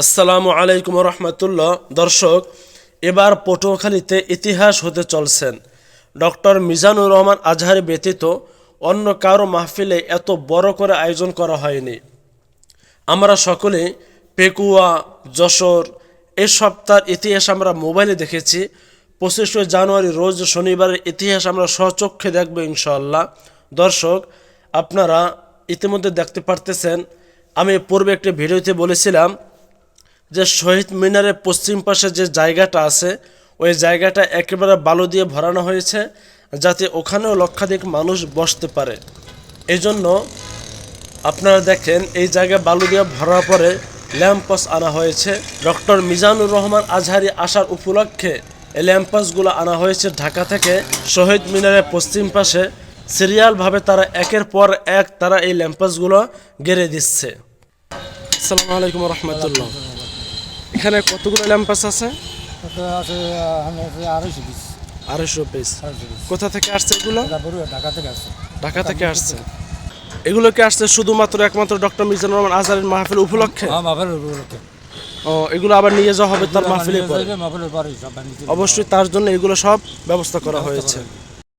আসসালামু আলাইকুম রহমতুল্লাহ। দর্শক, এবার পটুয়াখালীতে ইতিহাস হতে চলছেন। ডক্টর মিজানুর রহমান আজহারি ব্যতীত অন্য কারো মাহফিলে এত বড় করে আয়োজন করা হয়নি। আমরা সকলে পেকুয়া, যশোর এই সপ্তাহের ইতিহাস আমরা মোবাইলে দেখেছি। 25শে জানুয়ারি রোজ শনিবারের ইতিহাস আমরা স্বচক্ষে দেখব ইনশাআল্লাহ। দর্শক, আপনারা ইতিমধ্যে দেখতে পারতেছেন, আমি পূর্বে একটি ভিডিওতে বলেছিলাম যে শহীদ মিনারের পশ্চিম পাশে যে জায়গাটা আছে ওই জায়গাটা একেবারে বালু দিয়ে ভরানো হয়েছে যাতে ওখানেও লক্ষাধিক মানুষ বসতে পারে। এই জন্য আপনারা দেখেন এই জায়গায় বালু দিয়ে ভরার পরে ল্যাম্পস আনা হয়েছে। ডক্টর মিজানুর রহমান আজহারি আসার উপলক্ষে এই ল্যাম্পসগুলো আনা হয়েছে ঢাকা থেকে। শহীদ মিনারের পশ্চিম পাশে সিরিয়ালভাবে তারা একের পর এক তারা এই ল্যাম্পসগুলো গেড়ে দিচ্ছে। আসসালামু আলাইকুম রহমতুল্লাহ। এখানে কতগুলো ল্যাম্পাস আছে? 250 পিস। কোথা থেকে আসছে এগুলো? ঢাকা থেকে আসছে। এগুলো কি আসছে শুধুমাত্র একমাত্র ডক্টর মিজানুর রহমান আজহারির মাহফিল উপলক্ষে? ও, এগুলো আবার নিয়ে যাওয়া হবে তার মাহফিলে পরে? অবশ্যই তার জন্য এগুলো সব ব্যবস্থা করা হয়েছে।